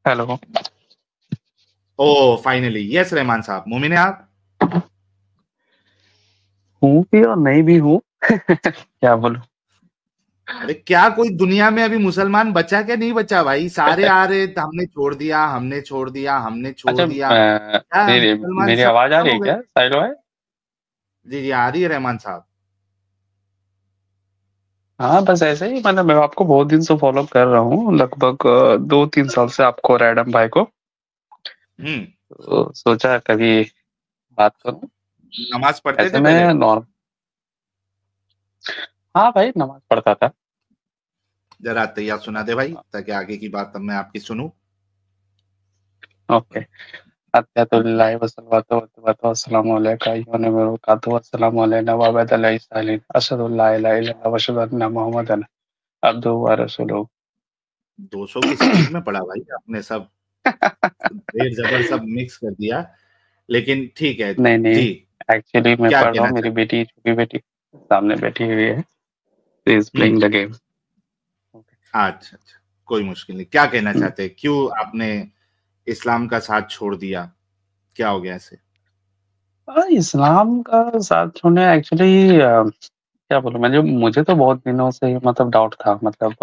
Hello. ओ finally yes Rahman साहब, मोमिन है आप? हूँ भी और नहीं भी हूँ। क्या बोलूं। अरे क्या कोई दुनिया में अभी मुसलमान बचा क्या नहीं बचा भाई? सारे आ रहे, हमने छोड़ दिया, हमने छोड़ दिया, हमने छोड़ अच्छा, दिया। क्या मेरी मुसलमान मेरी सब आवाज आ खत्म रही हो है गए? क्या साहिल भाई? जी जी आ रही है रहमान साहब। हाँ, बस ऐसे ही मतलब मैं आपको बहुत दिन से फॉलो कर रहा हूँ, लगभग 2-3 साल से आपको और एडम भाई को। हम्म। तो सोचा कभी बात करूँ। नमाज पढ़ते ऐसे थे मैं पहले? नॉर्म हाँ भाई, नमाज पढ़ता था। जरा तैयार सुना दे भाई, ताकि आगे की बात अब मैं आपकी सुनूं। ओके। अत्हयतुलिल्लाहि वस्सलातु वस्सलामु अलैका अय्युहन नबी व बरकातुहू अस्सलामु अलैना व अला इस्सालिन अशहदु अल्ला इलाहा इल्लल्लाह व अशहदु अन्ना मुहम्मदन अब्दुहु व रसूलुहु। 200 की स्पीड में पढ़ा भाई आपने सब। ढेर जबर सब मिक्स कर दिया। लेकिन ठीक है। नहीं, नहीं, जी। एक्चुअली मैं क्या पढ़ रहा कहना हूँ, मेरी चाहते बेटी, छोटी बेटी सामने बैठी हुई है, शी इज़ हैं? Playing the game. ओके। अच्छा अच्छा। कोई मुश्किल नहीं, क्या कहना हुँ। चाहते हैं? क्यों आपने इस्लाम का साथ छोड़ दिया? क्या हो गया ऐसे? इस्लाम का साथ छोड़ने एक्चुअली क्या बोलूँ मैं, जो मुझे तो बहुत दिनों से ही मतलब डाउट था, मतलब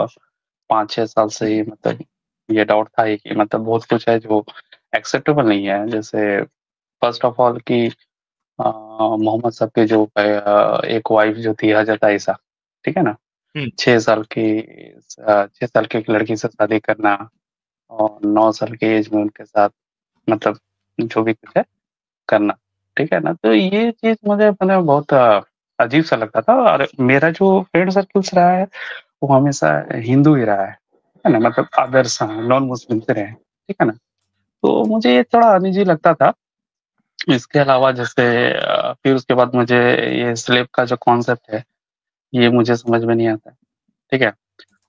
5-6 साल से ही मतलब ये डाउट था ही कि मतलब बहुत कुछ है जो एक्सेप्टेबल नहीं है। जैसे फर्स्ट ऑफ ऑल कि मोहम्मद साहब के जो एक वाइफ जो थी हज़रत आइशा, ठीक है ना? हुँ, 6 साल की 6 साल की एक लड़की से शादी करना और 9 साल की एज में उनके साथ मतलब जो भी कुछ है करना, ठीक है ना? तो ये चीज़ मुझे मतलब बहुत अजीब-सा लगता था और मेरा जो फ्रेंड सर्कल्स रहा है, वो हमेशा हिंदू ही रहा है ना? मतलब अदर्स नॉन मुस्लिम से रहे हैं, ठीक है ना? तो मुझे ये थोड़ा अनईज़ी लगता था। इसके अलावा जैसे फिर उसके बाद मुझे ये स्लेव का जो कॉन्सेप्ट है, ये मुझे समझ में नहीं आता, ठीक है?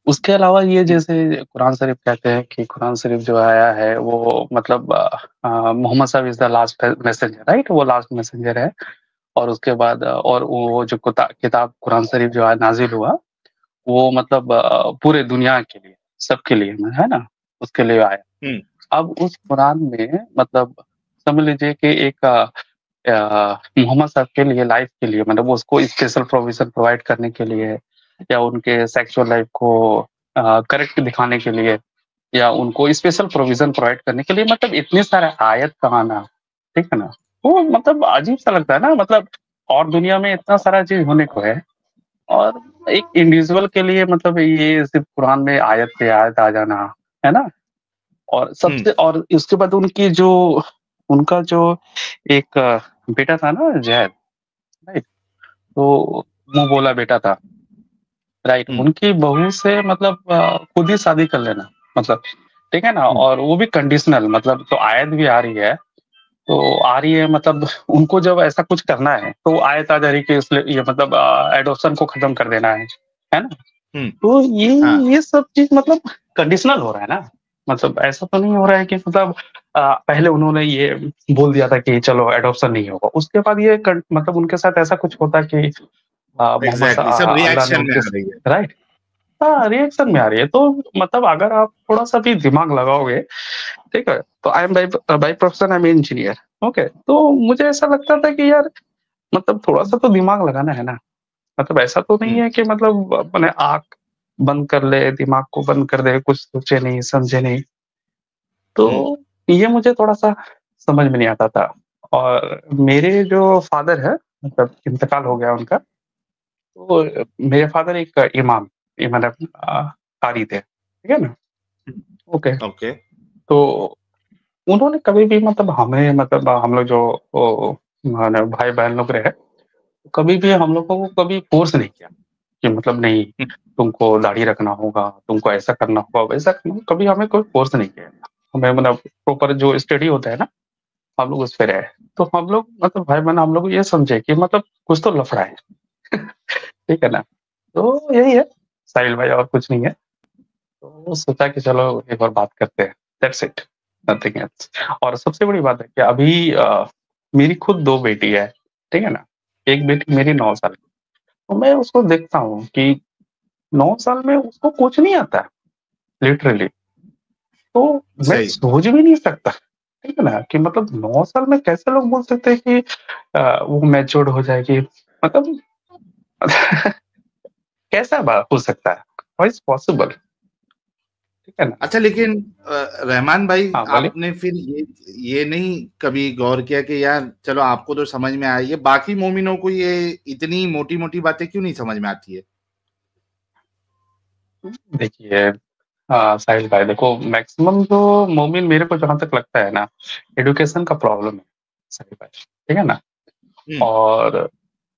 उसके अलावा ये हुँ, जैसे कुरान शरीफ कहते हैं कि कुरान शरीफ जो आया है वो मतलब मोहम्मद साहब is the last messenger, right? वो लास्ट मैसेंजर है और उसके बाद और वो जो किताब कुरान शरीफ जो है नाज़िल हुआ, वो मतलब पूरे दुनिया के लिए, सबके लिए में, है ना? उसके लिए आया। हुँ, अब उस कुरान में मतलब समझ लीजिए कि एक मोहम्मद साहब के लिए लाइफ़ के लिए मतलब उसको स्पेशल प्रोविज़न प्रोवाइड करने के लिए या उनके सेक्सुअल लाइफ़ को करेक्ट दिखाने के लिए या उनको स्पेशल प्रोविज़न प्रोवाइड करने के लिए मतलब इतने सारे आयत का आना, ठीक है ना? वो मतलब अजीब-सा लगता है ना मतलब और दुनिया में इतना सारा चीज़ होने को है और एक इंडिविजुअल के लिए मतलब ये सिर्फ़ कुरान में आयत पे आयत आ जाना, है ना? और हुँ, सबसे और उसके बाद उनका जो एक बेटा था ना ज़ैद, राइट? तो मुँह बोला बेटा था, राइट? हुँ, उनकी बहू से मतलब खुद ही शादी कर लेना मतलब, ठीक है ना? हुँ, और वो भी कंडीशनल मतलब तो आयत भी आ रही है, तो आ रही है मतलब उनको जब ऐसा कुछ करना है, तो आयत आ जा रही है कि इसलिए ये मतलब एडॉप्शन को खत्म कर देना है ना? हुँ, तो ये हाँ, ये सब चीज़ मतलब कंडीशनल हो रहा है ना, मतलब ऐसा तो नहीं हो रहा है कि मतलब पहले उन्होंने ये बोल दिया था कि चलो एडॉप्शन नहीं होगा, उसके बाद ये मतलब उनके साथ ऐसा कुछ होता कि एग्ज़ैक्टली सब अल्लाह ने रिएक्शन में उनके आ रही है। राइट? हाँ, रिएक्शन में आ रही है, तो मतलब अगर आप थोड़ा-सा भी दिमाग लगाओगे, ठीक है? तो I am by profession I am engineer, okay? तो मुझे ऐसा लगता था कि यार मतलब थोड़ा-सा तो दिमाग लगाना है ना, मतलब ऐसा तो नहीं हुँ, है कि मतलब अपने आँख बंद कर ले, दिमाग को बंद कर दे, कुछ सोचे नहीं, समझे नहीं। हुँ, तो ये मुझे थोड़ा-सा समझ में नहीं आता था और मेरे जो फादर हैं, मतलब इंतकाल हो गया उनका, तो मेरे फादर एक इमाम ये मतलब कारी थे, ठीक है ना? हुँ, ओके, ओके, तो उन्होंने कभी भी मतलब हमें मतलब हम लोग जो ओ माने भाई-बहन लोग रहे, कभी भी हम लोगों को कभी फ़ोर्स नहीं किया कि मतलब नहीं, हुँ, तुमको दाढ़ी रखना होगा, तुमको ऐसा करना होगा, वैसा करना होगा, कभी हमें कोई फ़ोर्स नहीं किया। हमें मतलब प्रॉपर जो स्टडी होता है ना, हम लोग उस पे रहे। तो हम लोग मतलब भाई-बहन हम लोग ये समझे कि मतलब कुछ तो लफड़ा है, ठीक है ना? तो यही है, साहिल भाई और कुछ नहीं है। तो सोचा कि चलो एक बार बात करते हैं, दैट्स इट, नथिंग एल्स। और सबसे बड़ी बात है कि अभी मेरी खुद 2 बेटी है, ठीक है ना? एक बेटी मेरी 9 साल की, तो मैं उसको देखता हूँ कि 9 साल में उसको कुछ नहीं आता है, लिटरली। तो मैं सही। सोच भी नहीं सकता, ठीक है ना? कि मतलब 9 साल में कैसे लोग बोल सकते हैं कि वो मैच्योर्ड हो जाएगी, मतलब कैसा हो सकता है? How is possible? ठीक है ना? अच्छा, लेकिन रहमान भाई, हाँ, बोलिए। आपने फिर ये नहीं कभी गौर किया कि यार चलो आपको तो समझ में आई है, बाकी मोमिनों को ये इतनी मोटी मोटी बातें क्यों नहीं समझ में आती है? देखिए साहिल भाई, देखो मैक्सिमम जो मोमिन मेरे को जहाँ तक लगता है ना, एजुकेशन का प्रॉब्लम है साहिल भाई, ठीक है ना? हम्म। और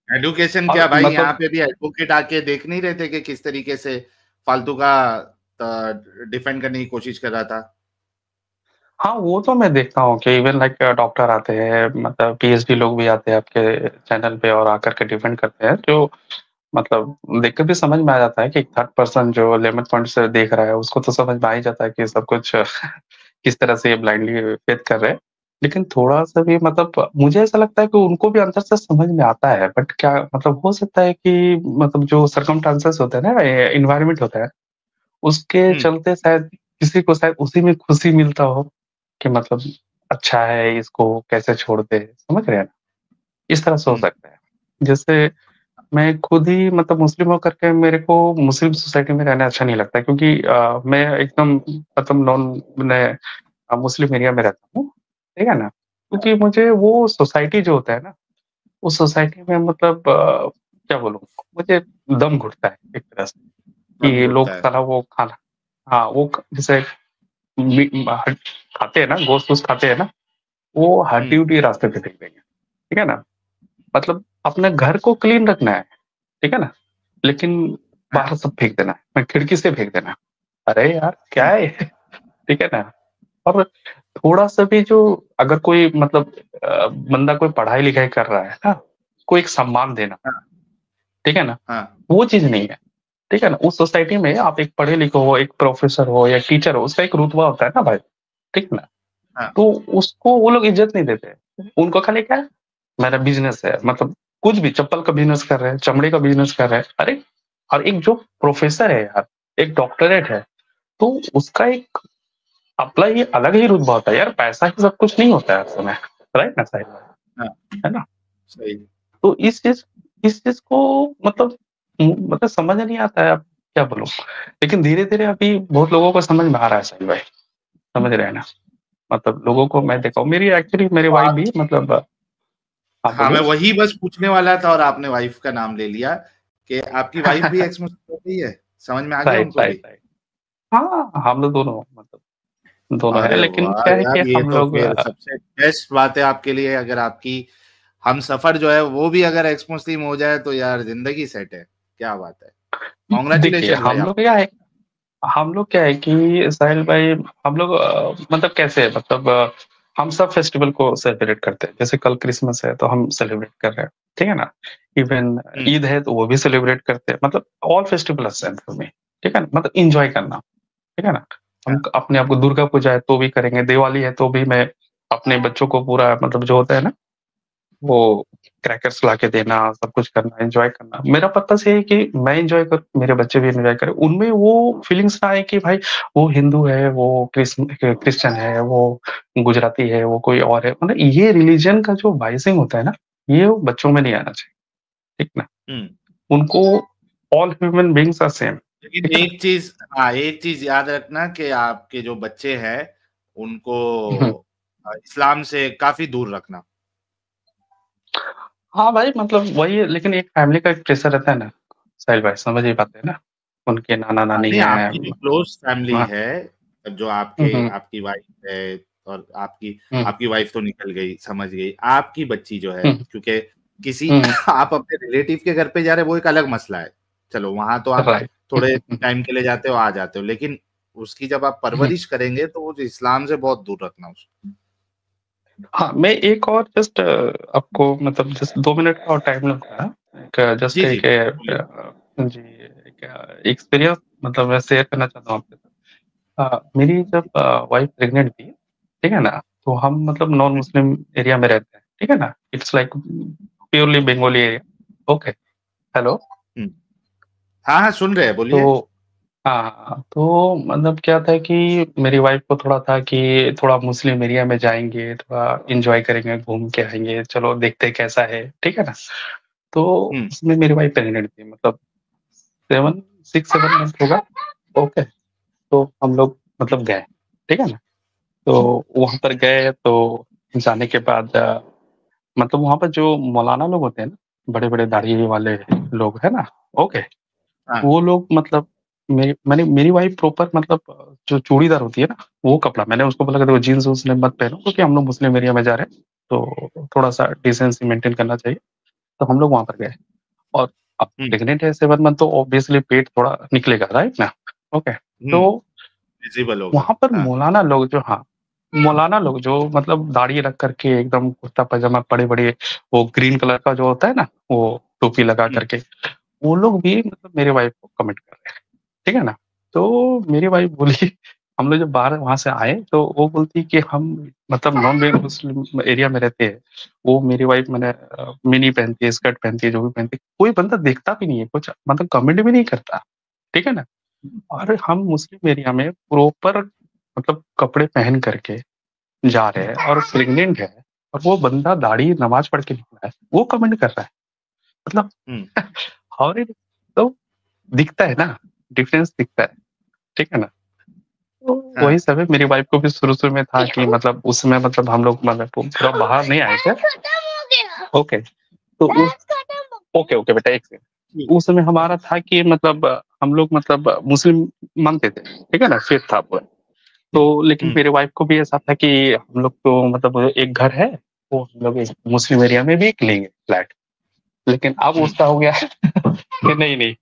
एडुकेशन क्या और भाई, यहाँ मतलब पे भी एडवोकेट आके देख नहीं रहे थे कि किस तरीके से फालतू का डिफेंड करने की कोशिश कर रहा था? हाँ, वो तो मैं देखता हूँ कि इवन लाइक डॉक्टर आते हैं, मतलब पीएचडी लोग भी आते हैं आपके चैनल पे और आकर के डिफेंड करते हैं, जो मतलब देख के भी समझ में आ जाता है कि एक थर्ड पर्सन जो लेमन पॉइंट से देख रहा है, उसको तो समझ में आ ही जाता है कि सब कुछ किस तरह से ये ब्लाइंडली फेथ कर रहे हैं। लेकिन थोड़ा-सा भी मतलब मुझे ऐसा लगता है कि उनको भी अंदर से समझ में आता है, बट क्या मतलब हो सकता है कि मतलब जो सर्कमस्टेंसेस होते हैं ना, एनवायरनमेंट होता है, उसके हम्म। चलते शायद किसी को शायद उसी में खुशी मिलता हो कि मतलब अच्छा है, इसको कैसे छोड़ दे, समझ रहे हैं ना? इस तरह से हो हम्म। सकता है। जैसे मैं खुद ही मतलब मुस्लिम होकर के मेरे को मुस्लिम सोसाइटी में रहना अच्छा नहीं लगता, क्योंकि मैं एकदम मतलब नॉन मैं मुस्लिम एरिया में रहता हूँ, ठीक है ना? क्योंकि मुझे वो सोसाइटी जो होता है ना, उस सोसाइटी में मतलब क्या बोलूँ, मुझे दम घुटता है एक तरह से दम कि घुटता लोग है। साला वो खाना, हाँ, वो जैसे मीट खाते हैं ना, गोश्त-वोश्त खाते हैं ना, वो हम्म। हड्डी-वड्डी रास्ते पे फेंक देंगे, ठीक है ना? मतलब अपने घर को क्लीन रखना है, ठीक है ना? लेकिन हाँ। बाहर सब फेंक देना है, खिड़की से फेंक देना है। अरे यार क्या हम्म। है ये? ठीक है ना? और थोड़ा-सा भी जो अगर कोई मतलब बंदा कोई पढ़ाई-लिखाई कर रहा है ना, को एक सम्मान देना, हाँ। ठीक है ना? हाँ। वो चीज़ नहीं है, ठीक है ना? उस सोसाइटी में आप एक पढ़े-लिखे हो, एक प्रोफ़ेसर हो या टीचर हो, उसका एक रुतबा होता है ना भाई, ठीक है ना? हाँ। तो उसको वो लोग इज़्ज़त नहीं देते। उनको खाली क्या है, मेरा बिज़नेस है, मतलब कुछ भी चप्पल का बिज़नेस कर रहे हैं, चमड़े का बिज़नेस कर रहे हैं। अरे! और एक जो प्रोफ़ेसर है यार, एक डॉक्टरेट है, तो उसका एक अपना ही अलग ही रुतबा होता है यार, पैसा ही सब कुछ नहीं होता है असल में, राइट ना साहिल भाई, हाँ। है ना? सही। तो इस चीज़ को मतलब मतलब समझ नहीं आता है, अब क्या बोलूँ? लेकिन धीरे-धीरे अभी बहुत लोगों को समझ में आ रहा है साहिल भाई, समझ रहे हैं ना? मतलब लोगों को मैं देखा हूँ, मेरी एक्चुअली मेरी तो वाइफ़ आप, भी मतलब हाँ, हाँ, बोलिए? मैं वही बस पूछने वाला था और आपने वाइफ का नाम ले लिया कि आपकी वाइफ भी एक्स मुस्लिम हो गई है? समझ में आ गया राइट, उनको राइट, भी? राइट। हाँ, हम लोग दोनों मतलब दोनों हैं, अरे लेकिन वाह! क्या है कि यार ये हम तो लोग फिर सबसे बेस्ट बात है आपके लिए, अगर आपकी हमसफ़र जो है वो भी अगर एक्स मुस्लिम हो जाए तो यार ज़िंदगी सेट है। क्या बात है! देखिए कांग्रेचुलेशंस भाई आप। हम लोग क्या है कि साहिल भाई, हम लोग मतलब कैसे मतलब हम सब फेस्टिवल को सेलिब्रेट करते हैं। जैसे कल क्रिसमस है तो हम सेलिब्रेट कर रहे हैं, ठीक है ना? इवन हुँ। ईद है तो वो भी सेलिब्रेट करते हैं। मतलब all festival are same for me, ठीक है ना? मतलब एन्जॉय करना, ठीक है ना? हाँ। हम अपने आप को दुर्गा पूजा है तो भी करेंगे, दिवाली है तो भी मैं अपने बच्चों को पूरा मतलब जो होता है ना, वो क्रैकर्स लाके देना, सब कुछ करना, एन्जॉय करना। मेरा पर्पस ये है कि मैं एन्जॉय करूँ, मेरे बच्चे भी एन्जॉय करें। उनमें वो फीलिंग्स ना आए कि भाई वो हिंदू है, वो क्रिश्चियन है, वो गुजराती है, वो कोई और है। मतलब ये रिलिजन का जो बायसिंग होता है ना, ये वो बच्चों में नहीं आना चाहिए, ठीक ना? हुँ। उनको all human beings are same, लेकिन ठीक है ना? एक चीज़, हाँ, एक चीज़ याद रखना कि आपके जो बच्चे हैं उनको हुँ। इस्लाम से काफ़ी दूर रखना। हाँ भाई, मतलब वही है, लेकिन एक फैमिली का एक प्रेशर रहता है ना, साहिल भाई समझ ही पाते हैं ना? उनके हाँ, नाना-नानी नहीं, हैं, आपकी जो क्लोज़ फैमिली हाँ, है, जो हुँ, आपके हुँ, आपकी वाइफ़ है और आपकी हुँ, आपकी वाइफ़ तो निकल गई, समझ गई। आपकी बच्ची जो है, हुँ, क्योंकि किसी हुँ, आप अपने रिलेटिव के घर पे जा रहे हो वो एक अलग मसला है। चलो वहाँ तो आप राइट। थोड़े टाइम के लिए जाते हो, आ जाते हो, लेकिन उसकी जब आप हुँ, परवरिश करेंगे तो वो जो इस्लाम से बहुत दूर रखना उसको। हाँ, मैं एक और जस्ट आपको मतलब जस्ट 2 मिनट का और टाइम लूँगा। एक जस्ट जी, जी, एक बोलिए। जी, एक एक्सपीरियंस मतलब मैं शेयर करना चाहता हूँ आपके साथ। मेरी जब वाइफ़ प्रेग्नेंट थी, ठीक है ना? तो हम मतलब नॉन हुँ, मुस्लिम एरिया में रहते हैं, ठीक है ना? It's like purely Bengali area. Okay, hello? हुँ। हाँ, हाँ, सुन रहे हैं, तो बोलिए। हाँ, तो मतलब क्या था कि मेरी वाइफ़ को थोड़ा था कि थोड़ा मुस्लिम एरिया में जाएँगे, थोड़ा एन्जॉय करेंगे, घूम के आएँगे, चलो देखते हैं कैसा है, ठीक है ना? तो हुँ, उसमें मेरी वाइफ़ प्रेग्नेंट थी, मतलब 7 6-7 मंथ होगा, ओके। तो हम लोग मतलब गए, ठीक है ना? तो वहाँ पर गए तो जाने के बाद मतलब वहाँ पर जो मौलाना लोग होते हैं ना, बड़े-बड़े दाढ़ी वाले लोग, है ना? ओके। हाँ, वो लोग मतलब मेरी वाइफ़ प्रॉपर मतलब जो चूड़ीदार होती है ना, वो कपड़ा मैंने उसको बोला कि देखो जीन्स-विन्स मत पहनो क्योंकि हम लोग मुस्लिम एरिया में जा रहे हैं, तो थोड़ा-सा डिसेंसी मेंटेन करना चाहिए। तो हम लोग वहाँ पर गए और अब हुँ, प्रेग्नेंट है 7 मंथ तो ऑब्वियसली पेट थोड़ा निकलेगा, राइट ना? ओके। हुँ, तो विज़िबल होगा। वहाँ पर हाँ, मौलाना लोग जो मतलब दाढ़ी रख कर के एकदम कुर्ता-पजामा बड़े-बड़े वो ग्रीन कलर का जो होता है ना, वो टोपी लगा हुँ, कर के, वो लोग भी मतलब मेरे वाइफ़ को कमेंट कर रहे हैं। ठीक है ना? तो मेरी वाइफ़ बोली हम लोग जब बाहर वहाँ से आए तो वो बोलती कि हम मतलब नॉन वेज मुस्लिम एरिया में रहते हैं। वो मेरी वाइफ़ मैंने मिनी पहनती है, स्कर्ट पहनती है, जो भी पहनती है, कोई बंदा देखता भी नहीं है, कुछ मतलब कमेंट भी नहीं करता। ठीक है ना? हुँ, और हम मुस्लिम एरिया में प्रॉपर मतलब कपड़े पहन कर के जा रहे हैं और प्रेग्नेंट है और वो बंदा दाढ़ी नमाज़ पढ़ के निकला है, वो कमेंट कर रहा है। मतलब हुँ, और एक तो दिखता है ना, डिफरेंस दिखता है। ठीक है ना? तो हाँ, वही सब है, मेरी वाइफ़ को भी शुरू-शुरू में था कि मतलब उस समय मतलब हम लोग मतलब पूरा बाहर नहीं आए थे। ओके, तो उस ओके, ओके बेटा 1 सेकंड। ठीक है। उस समय हमारा था कि मतलब हम लोग मतलब मुस्लिम मानते थे, ठीक है ना? फ़ेथ था पूरा। तो लेकिन हुँ, मेरे वाइफ़ को भी ऐसा था कि हम लोग तो मतलब एक घर है, वो हम लोग एक मुस्लिम एरिया में भी एक लेंगे फ्लैट। लेकिन अब हुँ, उसका हो गया कि नहीं, नहीं,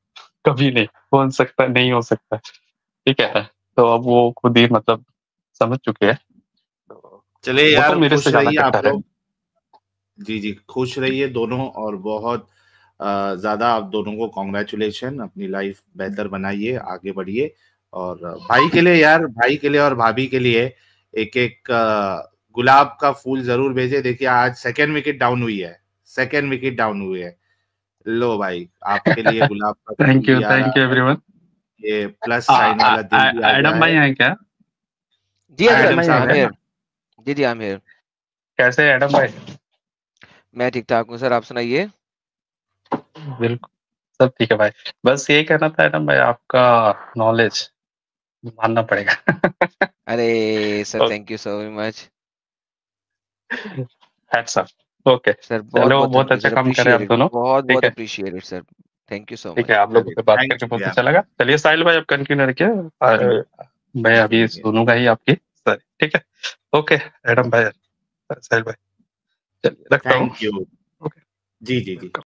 कभी नहीं, हो सकता नहीं हो सकता, ठीक है? तो अब वो खुद ही मतलब समझ चुके हैं, तो चलिए वो तो यार मेरे से खुश ज़्यादा रहिए आप कट्टर है। लोग। जी, जी, खुश रहिए दोनों और बहुत ज़्यादा आप दोनों को कांग्रेचुलेशन अपनी लाइफ बेहतर बनाइए, आगे बढ़िए और भाई के लिए यार भाई के लिए और भाभी के लिए एक-एक गुलाब का फूल ज़रूर भेजें। देखिए आज सेकंड विकेट डाउन हुई है, सेकंड विकेट डाउन हुई है। लो भाई, आपके लिए गुलाब का फूल भी आ थैंक रहा यू है, एवरीवन। ये प्लस साइन वाला दिल भी आ गया एडम भाई है। हैं क्या? जी, यस सर, एडम एडम भाई आई हैं साहब एम क्या? है ना? हियर। जी, जी, आई एम हियर। कैसे हैं एडम भाई? मैं ठीक-ठाक हूँ सर, आप सुनाइए? बिल्कुल, सब ठीक है भाई। बस यही कहना था एडम भाई आपका नॉलेज मानना पड़ेगा। अरे! Sir okay, thank you so much. Hats off. Okay, sir चलो बहुत-बहुत बहुत थैंक यू अच्छा सर, काम करे आप एप्रिशिएट इट, दोनों, ठीक बहुत-बहुत है? Appreciate it sir. Thank you so ठीक है, मच। आप लोगों चलिए, से बात थैंक करके यू बहुत भैया। अच्छा लगा। चलिए साहिल भाई आप कंटिन्यू रखिए जी, मैं जी, अभी जी। सुनूँगा ही आपकी सॉरी ठीक है? ओके, एडम भाई, साहिल भाई, चलिए रखता हूँ। Thank you. ओके, जी, जी, जी। वेलकम।